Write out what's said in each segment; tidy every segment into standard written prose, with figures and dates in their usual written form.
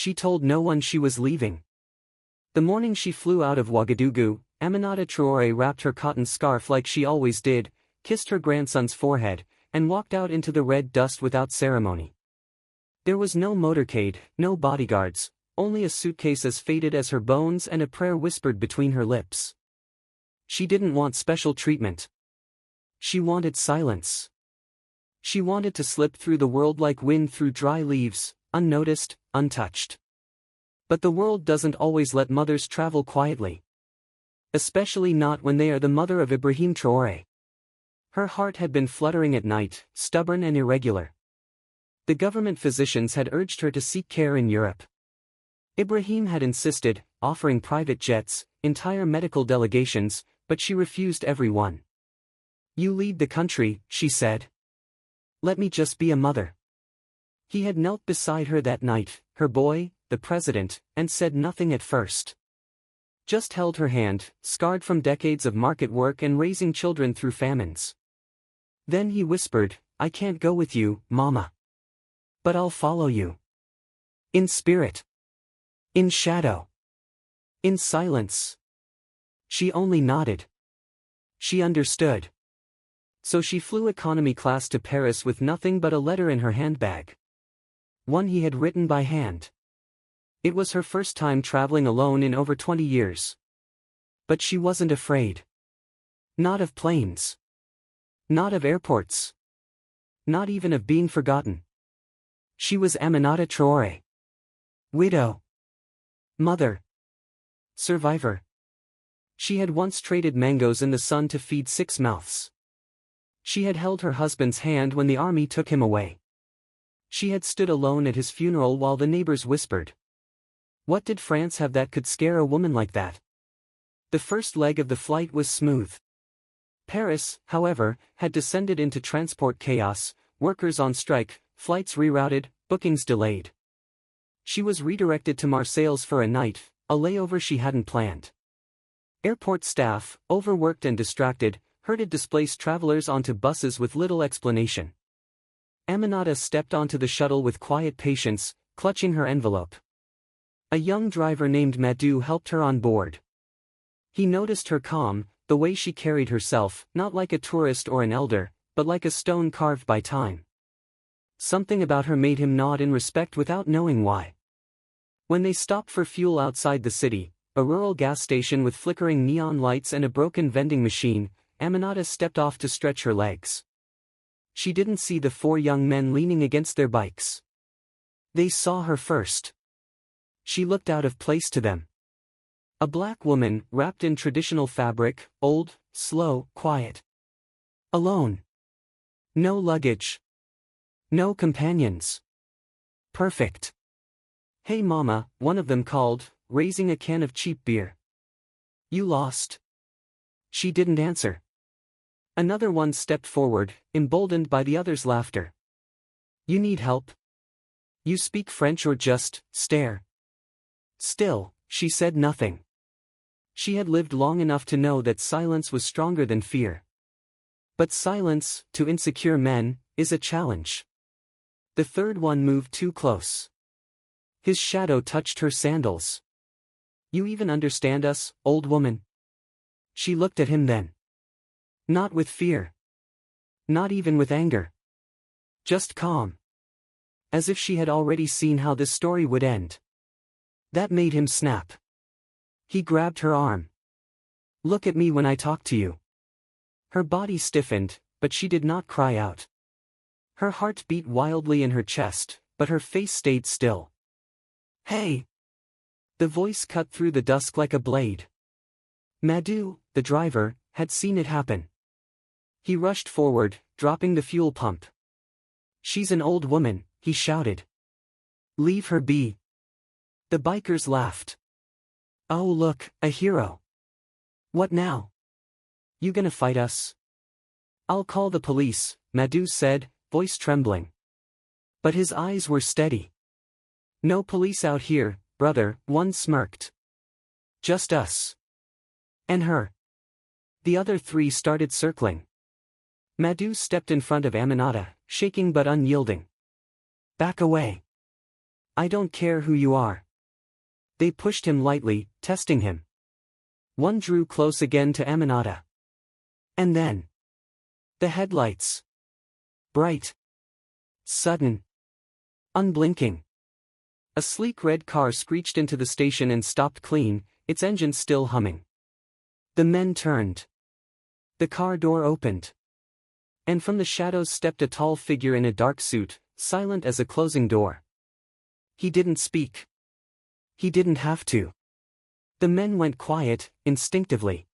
She told no one she was leaving. The morning she flew out of Ouagadougou, Aminata Traoré wrapped her cotton scarf like she always did, kissed her grandson's forehead, and walked out into the red dust without ceremony. There was no motorcade, no bodyguards, only a suitcase as faded as her bones and a prayer whispered between her lips. She didn't want special treatment. She wanted silence. She wanted to slip through the world like wind through dry leaves, unnoticed, untouched. But the world doesn't always let mothers travel quietly. Especially not when they are the mother of Ibrahim Traoré. Her heart had been fluttering at night, stubborn and irregular. The government physicians had urged her to seek care in Europe. Ibrahim had insisted, offering private jets, entire medical delegations, but she refused every one. "You lead the country," she said. "Let me just be a mother." He had knelt beside her that night, her boy, the president, and said nothing at first. Just held her hand, scarred from decades of market work and raising children through famines. Then he whispered, "I can't go with you, Mama. But I'll follow you. In spirit. In shadow. In silence." She only nodded. She understood. So she flew economy class to Paris with nothing but a letter in her handbag. One he had written by hand. It was her first time traveling alone in over 20 years. But she wasn't afraid. Not of planes. Not of airports. Not even of being forgotten. She was Aminata Traoré. Widow. Mother. Survivor. She had once traded mangoes in the sun to feed 6 mouths. She had held her husband's hand when the army took him away. She had stood alone at his funeral while the neighbors whispered. What did France have that could scare a woman like that? The first leg of the flight was smooth. Paris, however, had descended into transport chaos, workers on strike, flights rerouted, bookings delayed. She was redirected to Marseilles for a night, a layover she hadn't planned. Airport staff, overworked and distracted, herded displaced travelers onto buses with little explanation. Aminata stepped onto the shuttle with quiet patience, clutching her envelope. A young driver named Madou helped her on board. He noticed her calm, the way she carried herself, not like a tourist or an elder, but like a stone carved by time. Something about her made him nod in respect without knowing why. When they stopped for fuel outside the city, a rural gas station with flickering neon lights and a broken vending machine, Aminata stepped off to stretch her legs. She didn't see the 4 young men leaning against their bikes. They saw her first. She looked out of place to them. A black woman, wrapped in traditional fabric, old, slow, quiet. Alone. No luggage. No companions. Perfect. "Hey Mama," one of them called, raising a can of cheap beer. "You lost?" She didn't answer. Another one stepped forward, emboldened by the other's laughter. "You need help? You speak French or just stare?" Still, she said nothing. She had lived long enough to know that silence was stronger than fear. But silence, to insecure men, is a challenge. The third one moved too close. His shadow touched her sandals. "You even understand us, old woman?" She looked at him then. Not with fear. Not even with anger. Just calm. As if she had already seen how this story would end. That made him snap. He grabbed her arm. "Look at me when I talk to you." Her body stiffened, but she did not cry out. Her heart beat wildly in her chest, but her face stayed still. "Hey!" The voice cut through the dusk like a blade. Madou, the driver, had seen it happen. He rushed forward, dropping the fuel pump. "She's an old woman," he shouted. "Leave her be." The bikers laughed. "Oh look, a hero. What now? You gonna fight us?" "I'll call the police," Madou said, voice trembling. But his eyes were steady. "No police out here, brother," one smirked. "Just us. And her." The other 3 started circling. Madou stepped in front of Aminata, shaking but unyielding. "Back away." I don't care who you are. They pushed him lightly, testing him. One drew close again to Aminata. And then. The headlights. Bright. Sudden. Unblinking. A sleek red car screeched into the station and stopped clean, its engine still humming. The men turned. The car door opened. And from the shadows stepped a tall figure in a dark suit, silent as a closing door. He didn't speak. He didn't have to. The men went quiet, instinctively.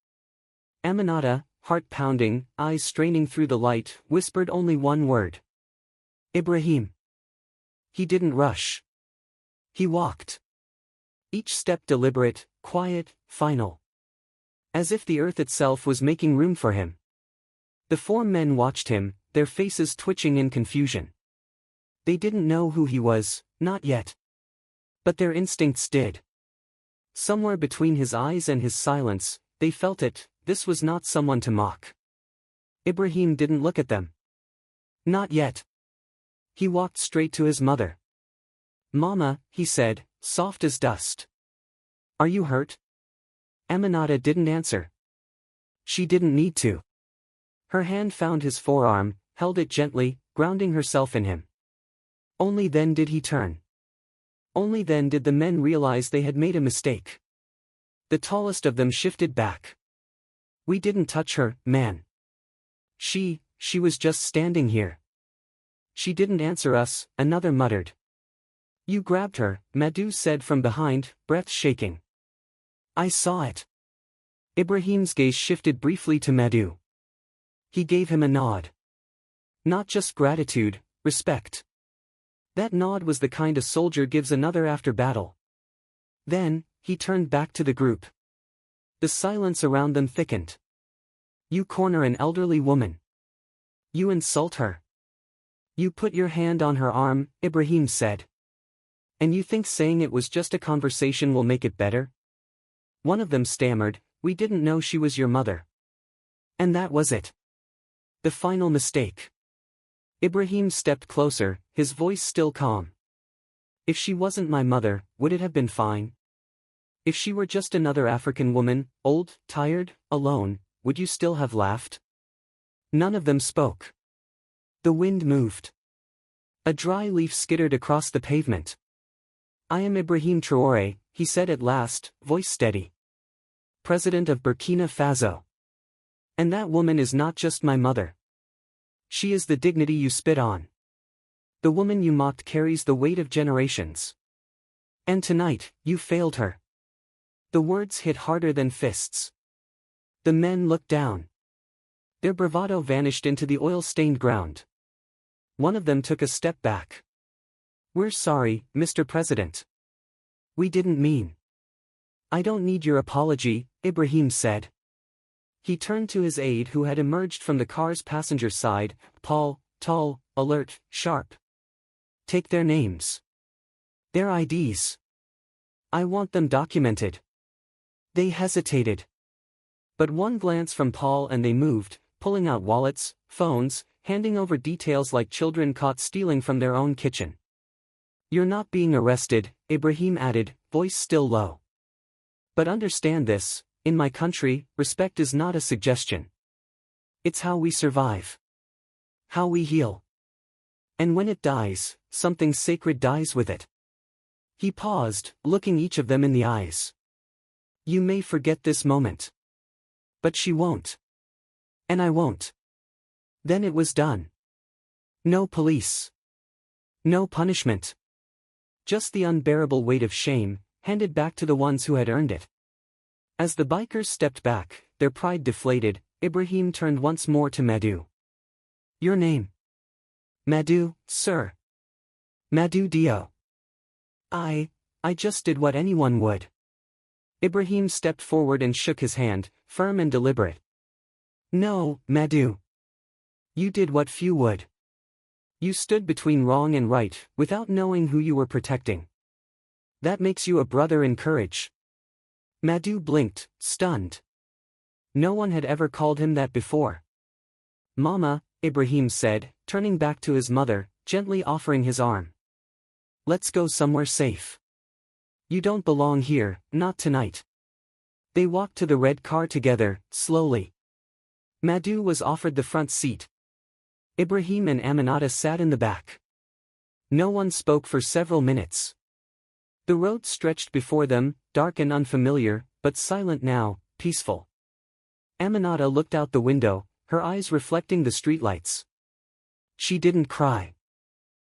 Aminata, heart pounding, eyes straining through the light, whispered only one word. Ibrahim. He didn't rush. He walked. Each step deliberate, quiet, final. As if the earth itself was making room for him. The four men watched him, their faces twitching in confusion. They didn't know who he was, not yet. But their instincts did. Somewhere between his eyes and his silence, they felt it, this was not someone to mock. Ibrahim didn't look at them. Not yet. He walked straight to his mother. Mama, he said, soft as dust. Are you hurt? Aminata didn't answer. She didn't need to. Her hand found his forearm, held it gently, grounding herself in him. Only then did he turn. Only then did the men realize they had made a mistake. The tallest of them shifted back. We didn't touch her, man. She was just standing here. She didn't answer us, another muttered. You grabbed her, Madhu said from behind, breath shaking. I saw it. Ibrahim's gaze shifted briefly to Madhu. He gave him a nod. Not just gratitude, respect. That nod was the kind a soldier gives another after battle. Then, he turned back to the group. The silence around them thickened. You corner an elderly woman. You insult her. You put your hand on her arm, Ibrahim said. And you think saying it was just a conversation will make it better? One of them stammered, we didn't know she was your mother. And that was it. The final mistake. Ibrahim stepped closer, his voice still calm. If she wasn't my mother, would it have been fine? If she were just another African woman, old, tired, alone, would you still have laughed? None of them spoke. The wind moved. A dry leaf skittered across the pavement. I am Ibrahim Traoré, he said at last, voice steady. President of Burkina Faso. And that woman is not just my mother. She is the dignity you spit on. The woman you mocked carries the weight of generations. And tonight, you failed her. The words hit harder than fists. The men looked down. Their bravado vanished into the oil-stained ground. One of them took a step back. We're sorry, Mr. President. We didn't mean. I don't need your apology, Ibrahim said. He turned to his aide who had emerged from the car's passenger side, Paul, tall, alert, sharp. Take their names. Their IDs. I want them documented. They hesitated. But one glance from Paul and they moved, pulling out wallets, phones, handing over details like children caught stealing from their own kitchen. You're not being arrested, Ibrahim added, voice still low. But understand this, in my country, respect is not a suggestion. It's how we survive. How we heal. And when it dies, something sacred dies with it. He paused, looking each of them in the eyes. You may forget this moment. But she won't. And I won't. Then it was done. No police. No punishment. Just the unbearable weight of shame, handed back to the ones who had earned it. As the bikers stepped back, their pride deflated, Ibrahim turned once more to Madhu. Your name? Madhu, sir. Madhu Dio. I just did what anyone would. Ibrahim stepped forward and shook his hand, firm and deliberate. No, Madhu. You did what few would. You stood between wrong and right, without knowing who you were protecting. That makes you a brother in courage. Madhu blinked, stunned. No one had ever called him that before. Mama, Ibrahim said, turning back to his mother, gently offering his arm. Let's go somewhere safe. You don't belong here, not tonight. They walked to the red car together, slowly. Madhu was offered the front seat. Ibrahim and Aminata sat in the back. No one spoke for several minutes. The road stretched before them, dark and unfamiliar, but silent now, peaceful. Aminata looked out the window, her eyes reflecting the streetlights. She didn't cry.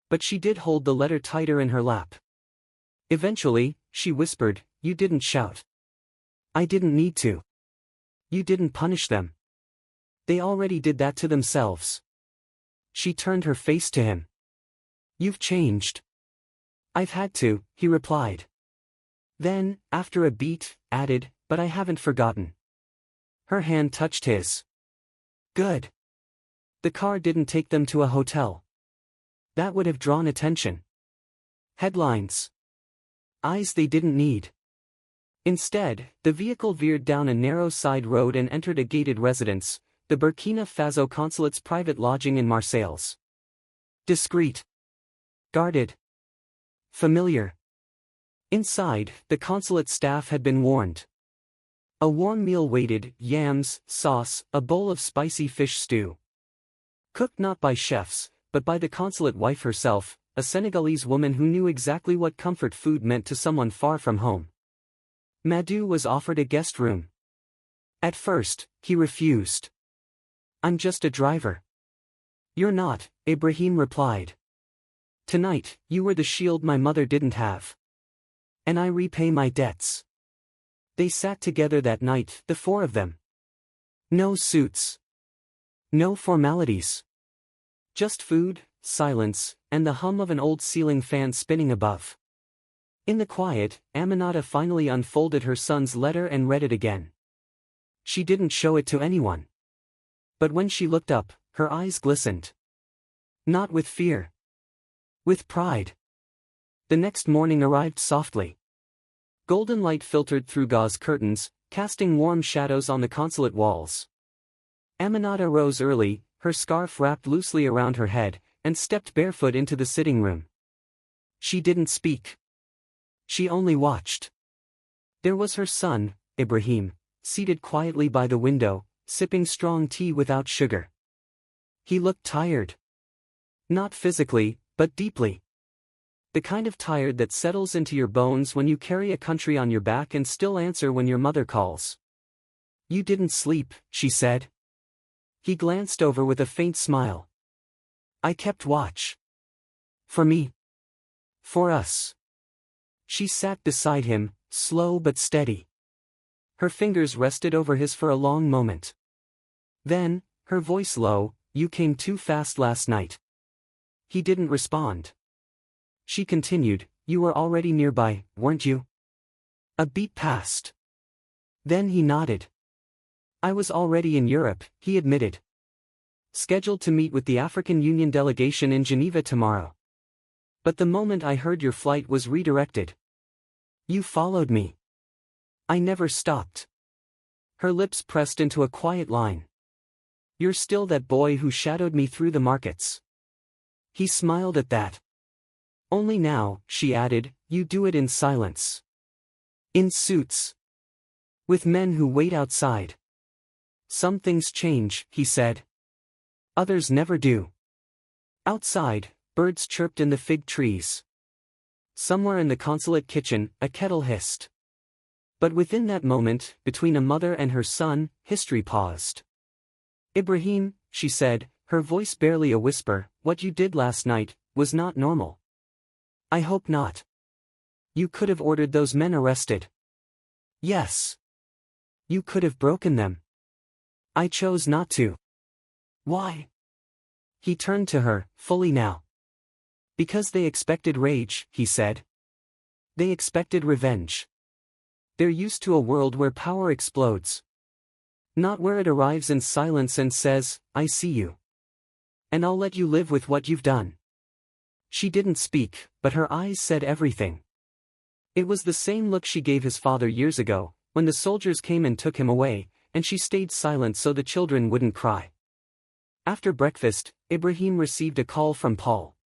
But she did hold the letter tighter in her lap. Eventually, she whispered, "You didn't shout. I didn't need to. You didn't punish them. They already did that to themselves." She turned her face to him. "You've changed." "I've had to," he replied. Then, after a beat, added, "But I haven't forgotten." Her hand touched his. "Good." The car didn't take them to a hotel. That would have drawn attention. Headlines. Eyes they didn't need. Instead, the vehicle veered down a narrow side road and entered a gated residence, the Burkina Faso consulate's private lodging in Marseilles. Discreet. Guarded. Familiar. Inside, the consulate staff had been warned. A warm meal waited, yams, sauce, a bowl of spicy fish stew. Cooked not by chefs, but by the consulate wife herself, a Senegalese woman who knew exactly what comfort food meant to someone far from home. Madhu was offered a guest room. At first, he refused. "I'm just a driver." "You're not," Ibrahim replied. "Tonight, you were the shield my mother didn't have. And I repay my debts." They sat together that night, the four of them. No suits. No formalities. Just food, silence, and the hum of an old ceiling fan spinning above. In the quiet, Aminata finally unfolded her son's letter and read it again. She didn't show it to anyone. But when she looked up, her eyes glistened. Not with fear. With pride. The next morning arrived softly. Golden light filtered through gauze curtains, casting warm shadows on the consulate walls. Aminata rose early, her scarf wrapped loosely around her head, and stepped barefoot into the sitting room. She didn't speak. She only watched. There was her son, Ibrahim, seated quietly by the window, sipping strong tea without sugar. He looked tired. Not physically, but deeply. The kind of tired that settles into your bones when you carry a country on your back and still answer when your mother calls. "You didn't sleep," she said. He glanced over with a faint smile. "I kept watch. For me. For us." She sat beside him, slow but steady. Her fingers rested over his for a long moment. Then, her voice low, "You came too fast last night." He didn't respond. She continued, "You were already nearby, weren't you?" A beat passed. Then he nodded. "I was already in Europe," he admitted. "Scheduled to meet with the African Union delegation in Geneva tomorrow. But the moment I heard your flight was redirected. You followed me. I never stopped." Her lips pressed into a quiet line. "You're still that boy who shadowed me through the markets." He smiled at that. "Only now," she added, "you do it in silence. In suits. With men who wait outside." "Some things change," he said. "Others never do." Outside, birds chirped in the fig trees. Somewhere in the consulate kitchen, a kettle hissed. But within that moment, between a mother and her son, history paused. "Ibrahim," she said, her voice barely a whisper, "what you did last night was not normal." "I hope not." "You could have ordered those men arrested." "Yes." "You could have broken them." "I chose not to." "Why?" He turned to her, fully now. "Because they expected rage," he said. "They expected revenge. They're used to a world where power explodes. Not where it arrives in silence and says, 'I see you. And I'll let you live with what you've done.'" She didn't speak, but her eyes said everything. It was the same look she gave his father years ago, when the soldiers came and took him away, and she stayed silent so the children wouldn't cry. After breakfast, Ibrahim received a call from Paul.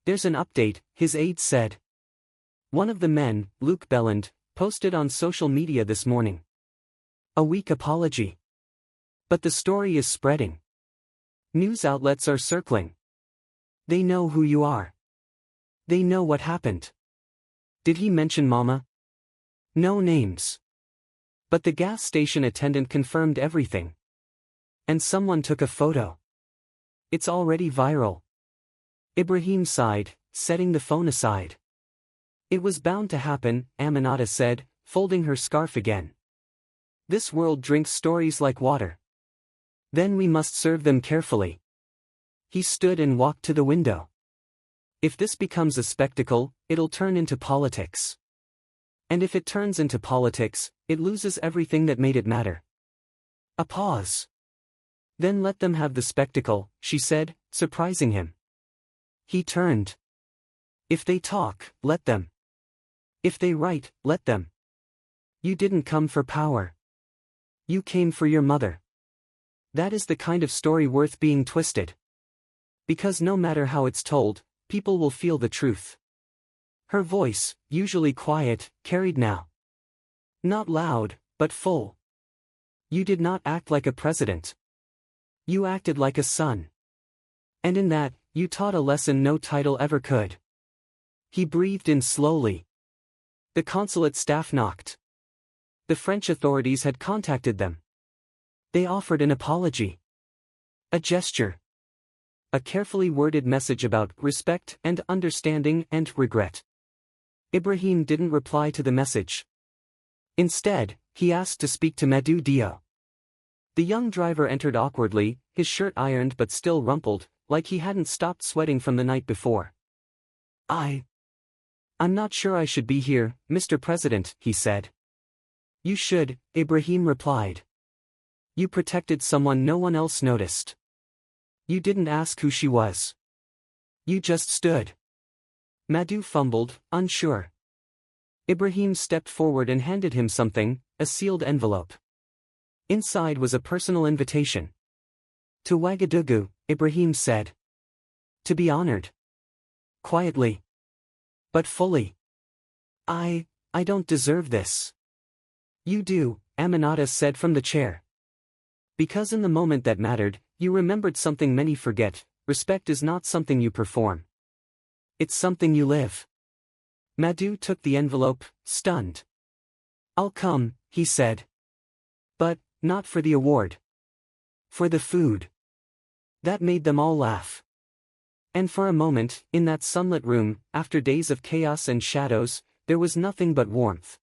There's an update, his aide said. One of the men, Luke Belland, posted on social media this morning. A weak apology. But the story is spreading. News outlets are circling. They know who you are. They know what happened. Did he mention Mama? No names. But the gas station attendant confirmed everything. And someone took a photo. It's already viral. Ibrahim sighed, setting the phone aside. It was bound to happen, Aminata said, folding her scarf again. This world drinks stories like water. Then we must serve them carefully. He stood and walked to the window. If this becomes a spectacle, it'll turn into politics. And if it turns into politics, it loses everything that made it matter. A pause. Then let them have the spectacle, she said, surprising him. He turned. If they talk, let them. If they write, let them. You didn't come for power. You came for your mother. That is the kind of story worth being twisted. Because no matter how it's told, people will feel the truth. Her voice, usually quiet, carried now. Not loud, but full. You did not act like a president. You acted like a son. And in that, you taught a lesson no title ever could. He breathed in slowly. The consulate staff knocked. The French authorities had contacted them. They offered an apology. A gesture. A carefully worded message about respect and understanding and regret. Ibrahim didn't reply to the message. Instead, he asked to speak to Madou Dio. The young driver entered awkwardly, his shirt ironed but still rumpled, like he hadn't stopped sweating from the night before. I'm not sure I should be here, Mr. President, he said. You should, Ibrahim replied. You protected someone no one else noticed. You didn't ask who she was. You just stood. Madou fumbled, unsure. Ibrahim stepped forward and handed him something, a sealed envelope. Inside was a personal invitation. To Ouagadougou, Ibrahim said. To be honored. Quietly. But fully. I don't deserve this. You do, Aminata said from the chair. Because in the moment that mattered, you remembered something many forget, respect is not something you perform. It's something you live. Madou took the envelope, stunned. I'll come, he said. But, not for the award. For the food. That made them all laugh. And for a moment, in that sunlit room, after days of chaos and shadows, there was nothing but warmth.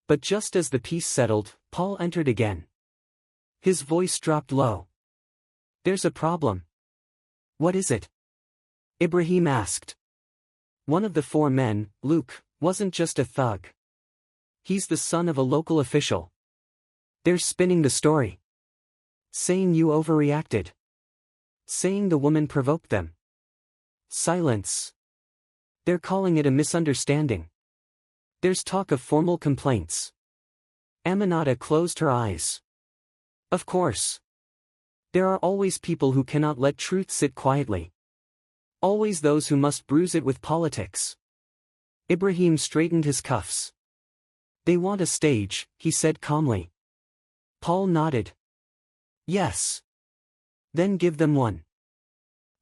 But just as the peace settled, Paul entered again. His voice dropped low. There's a problem. What is it? Ibrahim asked. One of the four men, Luke, wasn't just a thug. He's the son of a local official. They're spinning the story. Saying you overreacted. Saying the woman provoked them. Silence. They're calling it a misunderstanding. There's talk of formal complaints. Aminata closed her eyes. Of course. There are always people who cannot let truth sit quietly. Always those who must bruise it with politics. Ibrahim straightened his cuffs. They want a stage, he said calmly. Paul nodded. Yes. Then give them one.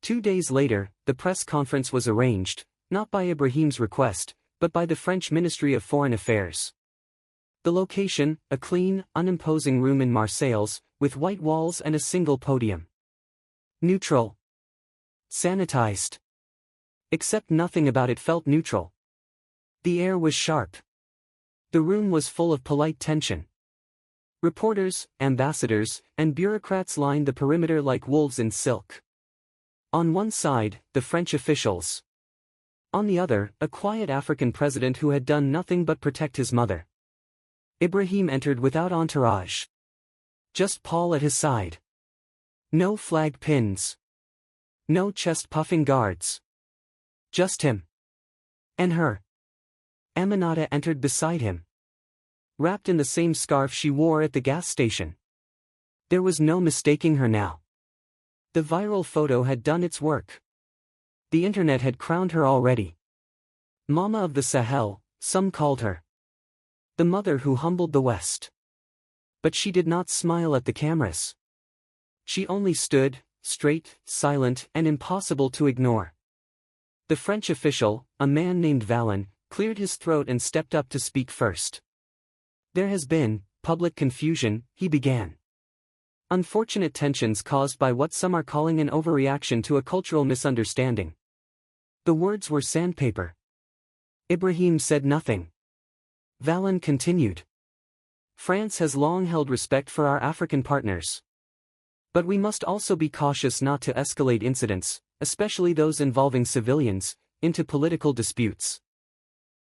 2 days later, the press conference was arranged, not by Ibrahim's request, but by the French Ministry of Foreign Affairs. The location, a clean, unimposing room in Marseilles, with white walls and a single podium. Neutral. Sanitized. Except nothing about it felt neutral. The air was sharp. The room was full of polite tension. Reporters, ambassadors, and bureaucrats lined the perimeter like wolves in silk. On one side, the French officials. On the other, a quiet African president who had done nothing but protect his mother. Ibrahim entered without entourage. Just Paul at his side. No flag pins. No chest-puffing guards. Just him. And her. Aminata entered beside him. Wrapped in the same scarf she wore at the gas station. There was no mistaking her now. The viral photo had done its work. The internet had crowned her already. Mama of the Sahel, some called her. The mother who humbled the West. But she did not smile at the cameras. She only stood, straight, silent, and impossible to ignore. The French official, a man named Vallon, cleared his throat and stepped up to speak first. There has been public confusion, he began. Unfortunate tensions caused by what some are calling an overreaction to a cultural misunderstanding. The words were sandpaper. Ibrahim said nothing. Vallon continued. France has long held respect for our African partners. But we must also be cautious not to escalate incidents, especially those involving civilians, into political disputes.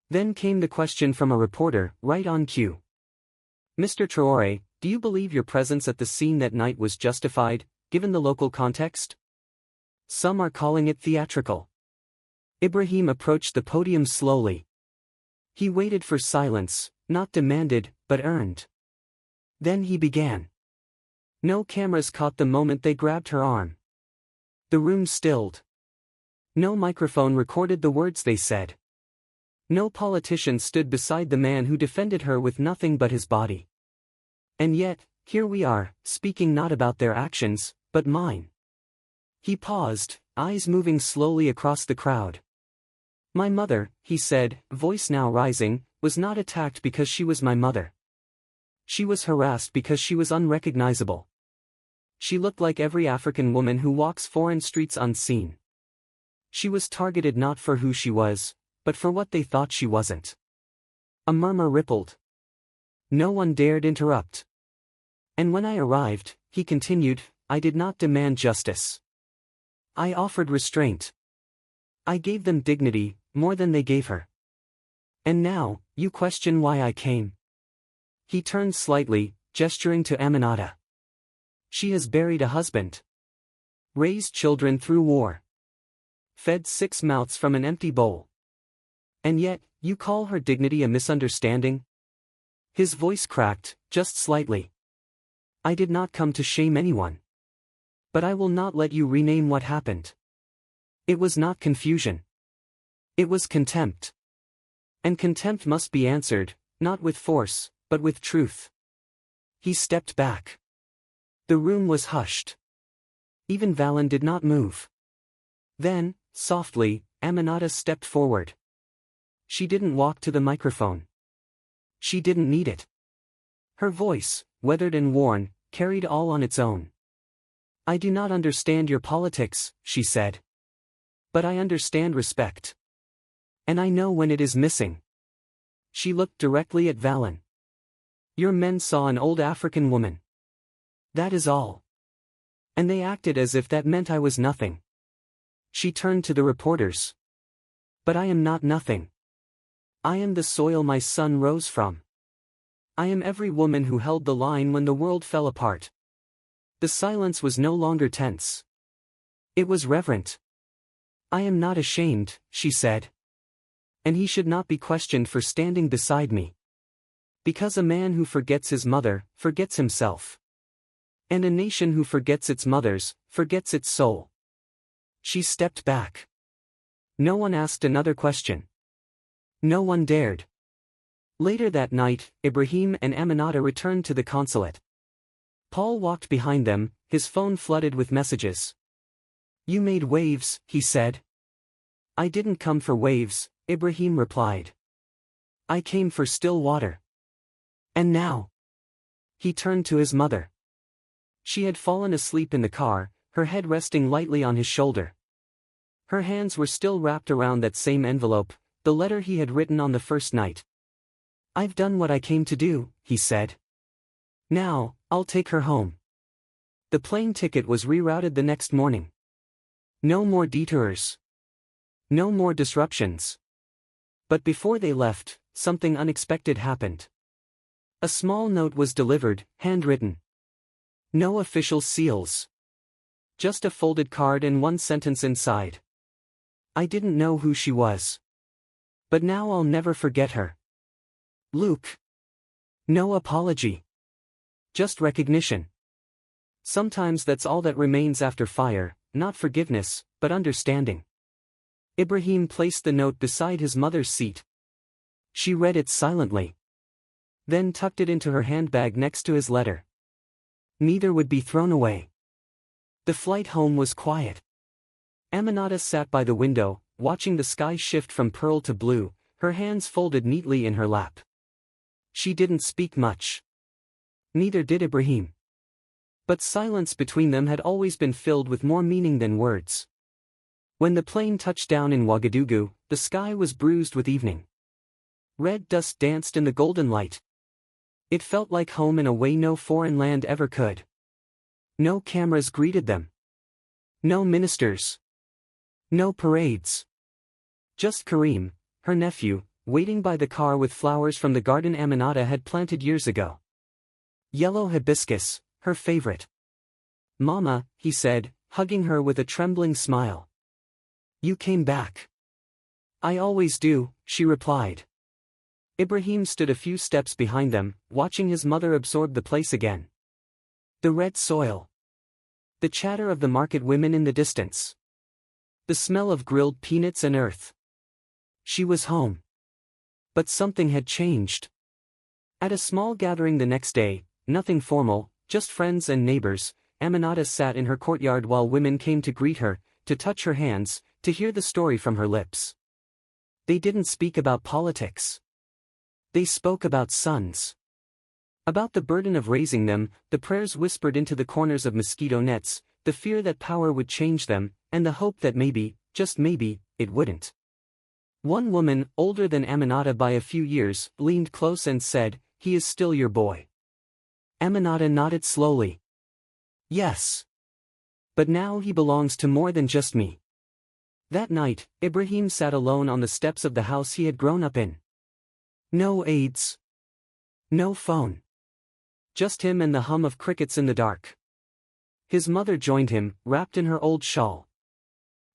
Then came the question from a reporter, right on cue. Mr. Traoré, do you believe your presence at the scene that night was justified, given the local context? Some are calling it theatrical. Ibrahim approached the podium slowly. He waited for silence, not demanded, but earned. Then he began. No cameras caught the moment they grabbed her arm. The room stilled. No microphone recorded the words they said. No politician stood beside the man who defended her with nothing but his body. And yet, here we are, speaking not about their actions, but mine. He paused, eyes moving slowly across the crowd. My mother, he said, voice now rising, was not attacked because she was my mother. She was harassed because she was unrecognizable. She looked like every African woman who walks foreign streets unseen. She was targeted not for who she was, but for what they thought she wasn't. A murmur rippled. No one dared interrupt. And when I arrived, he continued, I did not demand justice. I offered restraint. I gave them dignity, more than they gave her. And now, you question why I came. He turned slightly, gesturing to Aminata. She has buried a husband. Raised children through war. Fed 6 mouths from an empty bowl. And yet, you call her dignity a misunderstanding? His voice cracked, just slightly. I did not come to shame anyone. But I will not let you rename what happened. It was not confusion. It was contempt. And contempt must be answered, not with force, but with truth. He stepped back. The room was hushed. Even Vallon did not move. Then, softly, Aminata stepped forward. She didn't walk to the microphone. She didn't need it. Her voice, weathered and worn, carried all on its own. I do not understand your politics, she said. But I understand respect. And I know when it is missing. She looked directly at Vallon. Your men saw an old African woman. That is all. And they acted as if that meant I was nothing. She turned to the reporters. But I am not nothing. I am the soil my son rose from. I am every woman who held the line when the world fell apart. The silence was no longer tense. It was reverent. I am not ashamed, she said. And he should not be questioned for standing beside me. Because a man who forgets his mother, forgets himself. And a nation who forgets its mothers, forgets its soul. She stepped back. No one asked another question. No one dared. Later that night, Ibrahim and Aminata returned to the consulate. Paul walked behind them, his phone flooded with messages. You made waves, he said. I didn't come for waves, Ibrahim replied. I came for still water. And now? He turned to his mother. She had fallen asleep in the car, her head resting lightly on his shoulder. Her hands were still wrapped around that same envelope, the letter he had written on the first night. I've done what I came to do, he said. Now, I'll take her home. The plane ticket was rerouted the next morning. No more detours. No more disruptions. But before they left, something unexpected happened. A small note was delivered, handwritten. No official seals. Just a folded card and one sentence inside. I didn't know who she was. But now I'll never forget her. Luke. No apology. Just recognition. Sometimes that's all that remains after fire, not forgiveness, but understanding. Ibrahim placed the note beside his mother's seat. She read it silently. Then tucked it into her handbag next to his letter. Neither would be thrown away. The flight home was quiet. Aminata sat by the window, watching the sky shift from pearl to blue, her hands folded neatly in her lap. She didn't speak much. Neither did Ibrahim. But silence between them had always been filled with more meaning than words. When the plane touched down in Ouagadougou, the sky was bruised with evening. Red dust danced in the golden light. It felt like home in a way no foreign land ever could. No cameras greeted them. No ministers. No parades. Just Karim, her nephew, waiting by the car with flowers from the garden Aminata had planted years ago. Yellow hibiscus, her favorite. "Mama," he said, hugging her with a trembling smile. "You came back." "I always do," she replied. Ibrahim stood a few steps behind them, watching his mother absorb the place again. The red soil. The chatter of the market women in the distance. The smell of grilled peanuts and earth. She was home. But something had changed. At a small gathering the next day, nothing formal, just friends and neighbors, Aminata sat in her courtyard while women came to greet her, to touch her hands, to hear the story from her lips. They didn't speak about politics. They spoke about sons. About the burden of raising them, the prayers whispered into the corners of mosquito nets, the fear that power would change them, and the hope that maybe, just maybe, it wouldn't. One woman, older than Aminata by a few years, leaned close and said, "He is still your boy." Aminata nodded slowly. "Yes. But now he belongs to more than just me." That night, Ibrahim sat alone on the steps of the house he had grown up in. No aides. No phone. Just him and the hum of crickets in the dark. His mother joined him, wrapped in her old shawl.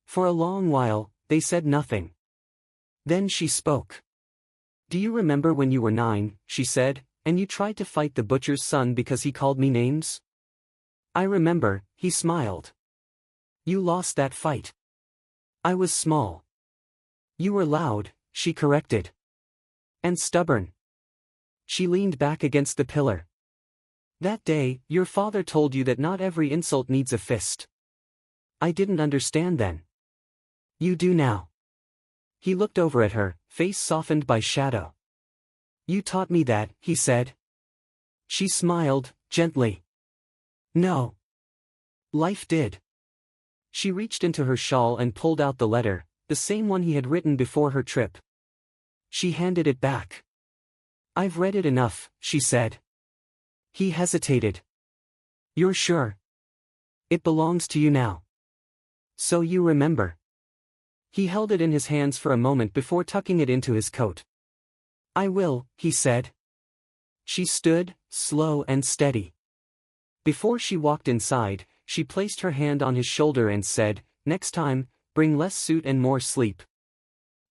For a long while, they said nothing. Then she spoke. "Do you remember when you were 9, she said, "and you tried to fight the butcher's son because he called me names?" "I remember," he smiled. "You lost that fight." "I was small." "You were loud," she corrected. "And stubborn." She leaned back against the pillar. "That day, your father told you that not every insult needs a fist." "I didn't understand then." "You do now." He looked over at her, face softened by shadow. "You taught me that," he said. She smiled, gently. "No. Life did." She reached into her shawl and pulled out the letter, the same one he had written before her trip. She handed it back. "I've read it enough," she said. He hesitated. "You're sure? It belongs to you now. So you remember." He held it in his hands for a moment before tucking it into his coat. "I will," he said. She stood, slow and steady. Before she walked inside, she placed her hand on his shoulder and said, "Next time, bring less suit and more sleep.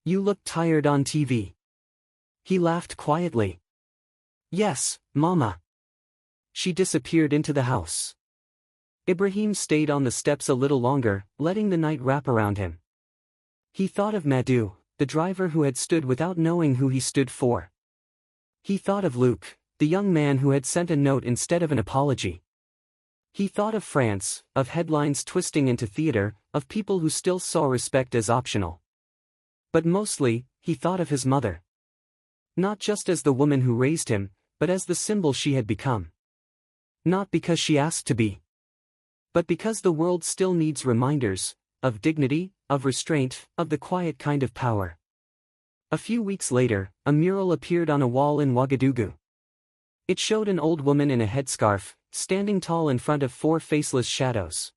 You look tired on TV." He laughed quietly. "Yes, Mama." She disappeared into the house. Ibrahim stayed on the steps a little longer, letting the night wrap around him. He thought of Madhu, the driver who had stood without knowing who he stood for. He thought of Luke, the young man who had sent a note instead of an apology. He thought of France, of headlines twisting into theater, of people who still saw respect as optional. But mostly, he thought of his mother. Not just as the woman who raised him, but as the symbol she had become. Not because she asked to be. But because the world still needs reminders, of dignity, of restraint, of the quiet kind of power. A few weeks later, a mural appeared on a wall in Ouagadougou. It showed an old woman in a headscarf, standing tall in front of 4 faceless shadows.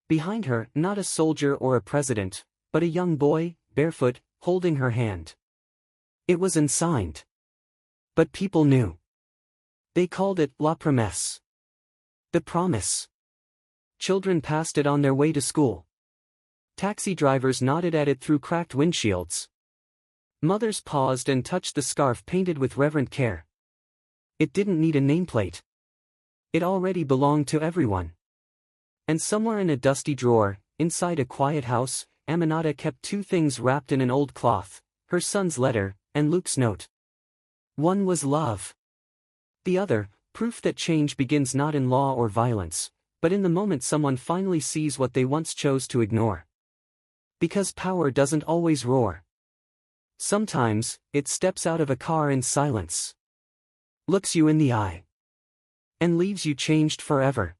Behind her, not a soldier or a president, but a young boy, barefoot, holding her hand. It was unsigned. But people knew. They called it La Promesse. The promise. Children passed it on their way to school. Taxi drivers nodded at it through cracked windshields. Mothers paused and touched the scarf painted with reverent care. It didn't need a nameplate. It already belonged to everyone. And somewhere in a dusty drawer, inside a quiet house, Aminata kept two things wrapped in an old cloth: her son's letter, and Luke's note. One was love. The other, proof that change begins not in law or violence, but in the moment someone finally sees what they once chose to ignore. Because power doesn't always roar. Sometimes, it steps out of a car in silence, looks you in the eye, and leaves you changed forever.